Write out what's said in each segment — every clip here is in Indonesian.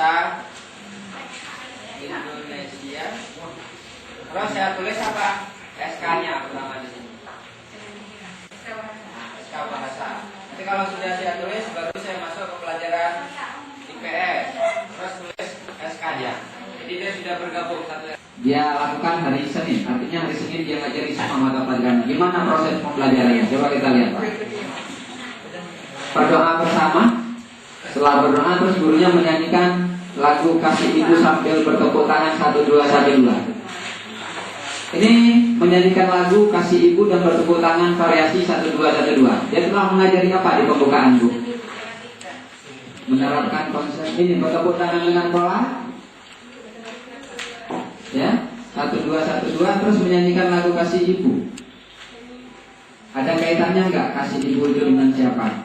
bahasa Indonesia. Terus saya tulis apa? SK-nya pertama di sini. SK bahasa. Nanti kalau sudah saya tulis, baru saya masuk ke pelajaran IPS. Terus tulis SK-nya. Jadi dia sudah bergabung satu. Dia lakukan hari Senin, artinya hari Senin dia ngajari semua mata pelajaran. Gimana proses pembelajarannya? Coba kita lihat, Pak. Berdoa bersama. Setelah berdoa, terus gurunya menyanyikan lagu Kasih Ibu sambil bertepuk tangan 1 2 1 2. Ini menyanyikan lagu Kasih Ibu dan bertepuk tangan variasi 1 2 1 2. Dia telah mengajari apa di pembukaan, Bu? Menerapkan konsep ini, bertepuk tangan dengan pola. Ya, 1 2 1 2, terus menyanyikan lagu Kasih Ibu. Ada kaitannya enggak kasih ibu itu dengan siapa?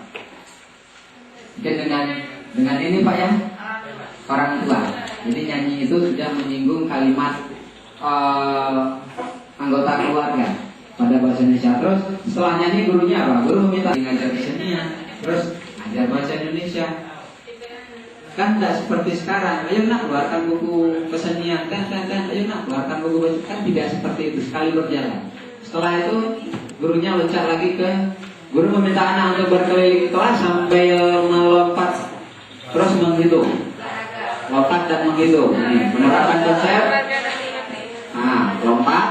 Mungkin dengan ini, Pak, ya, orang tua. Jadi nyanyi itu sudah menyinggung kalimat anggota keluarga pada bahasa Indonesia. Terus setelah nyanyi gurunya apa? Guru meminta ngajar kesenian, terus ngajar bahasa Indonesia. Kan tidak seperti sekarang. Ayo nak keluarkan buku kesenian, kan. Ayo nak keluarkan buku bahasa. Kan tidak seperti itu, sekali berjalan. Setelah itu gurunya loncat lagi ke guru meminta anak untuk berkeliling kelas sambil melompat terus menghitung, lompat dan menghitung. Ini menerapkan konsep. Nah, lompat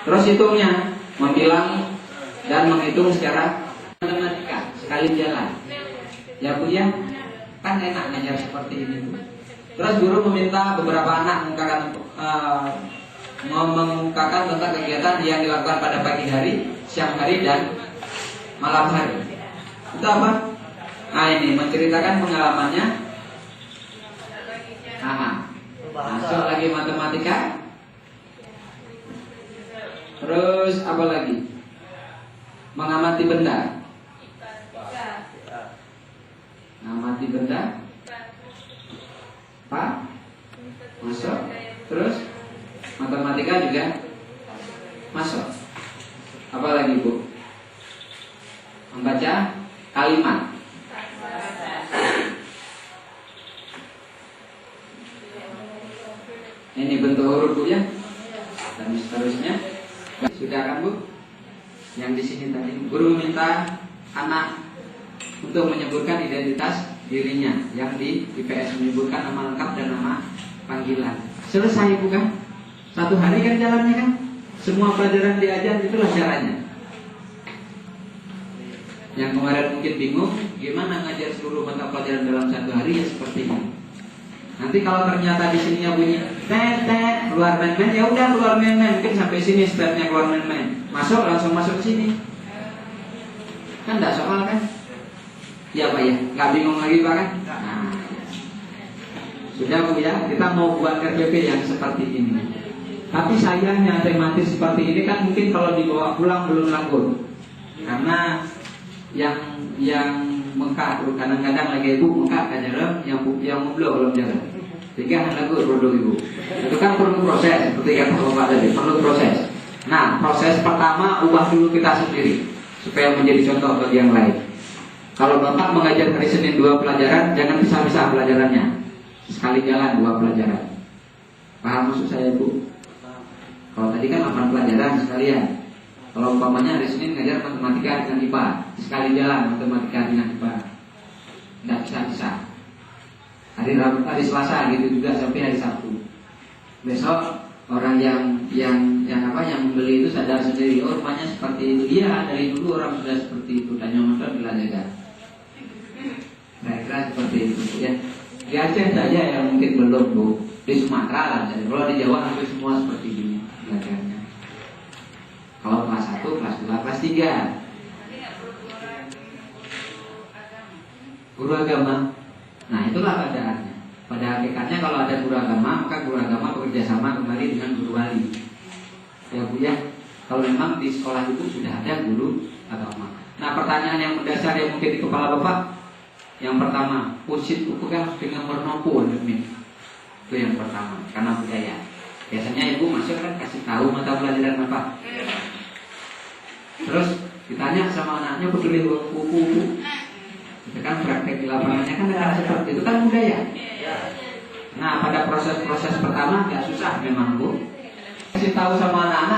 terus hitungnya, membilang dan menghitung secara matematika sekali jalan. Ya Bu ya, kan enak ngajar seperti ini Bu. Terus guru meminta beberapa anak mengungkapkan tentang kegiatan yang dilakukan pada pagi hari, siang hari dan malam hari. Itu apa? Nah, ini menceritakan pengalamannya. Masuk lagi matematika. Terus apa lagi? Mengamati benda. Mengamati benda. Pak? Masuk. Terus matematika juga masuk. Apa lagi Bu? Membaca kalimat. Ini bentuk huruf Bu ya. Dan seterusnya. Sudah kan Bu? Yang di sini tadi guru meminta anak untuk menyebutkan identitas dirinya, yang di IPS menyebutkan nama lengkap dan nama panggilan. Selesai bukan? Satu hari kan jalannya kan? Semua pelajaran diajar, itulah caranya. Yang kemarin mungkin bingung gimana ngajar seluruh mata pelajaran dalam satu hari, ya seperti ini. Nanti kalau ternyata di sininya bunyi tet keluar main-main, ya udah keluar main-main. Mungkin sampai sini stepnya keluar main-main. Masuk langsung masuk ke sini. Kan enggak soal kan? Ya Pak ya, nggak bingung lagi Pak kan? Nah, sudah Bu ya, kita mau buat RPP yang seperti ini. Tapi sayangnya tematis seperti ini kan mungkin kalau dibawa pulang belum laku. Karena yang mengkak kadang-kadang lagi ibu mengkak kan jalan, yang mublo belum jalan. Sehingga lagu bodoh ibu. Itu kan perlu proses, seperti yang Bapak tadi, perlu proses. Nah, proses pertama ubah dulu kita sendiri supaya menjadi contoh bagi yang lain. Kalau Bapak mengajar hari Senin 2 pelajaran, jangan pisah-pisah pelajarannya. Sekali jalan 2 pelajaran. Paham maksud saya Bu? Kalau tadi kan 8 pelajaran sekalian. Kalau umpamanya hari Senin ngajar matematika dengan IPA, sekali jalan matematika dengan IPA. Tidak pisah-pisah. Hari Selasa gitu juga sampai hari Sabtu. Besok orang yang membeli itu sadar sendiri, oh rumahnya seperti itu. Iya, dari dulu orang sudah seperti itu. Dan yang nonton belajar. Kira-kira seperti itu ya. Di Aceh saja yang mungkin belum Bu. Di Sumatera lah. Jadi kalau di Jawa hampir semua seperti ini belajarnya. Kalau kelas 1, kelas 2, kelas 3. Guru agama. Nah itulah keadaannya. Pada hakikatnya kalau ada guru agama, maka guru agama bekerja sama kembali dengan guru wali. Ya Bu ya. Kalau memang di sekolah itu sudah ada guru agama. Nah pertanyaan yang mendasar yang mungkin di kepala Bapak, yang pertama, pusit buku kan dengan bernopo demi. Itu yang pertama, karena budaya. Biasanya ibu masuk kan kasih tahu mata pelajaran apa. Terus ditanya sama anaknya peduli buku. Itu kan praktek di lapangannya kan ada seperti itu kan budaya. Nah, pada proses-proses pertama nggak susah memang Bu. Kasih tahu sama anak-anak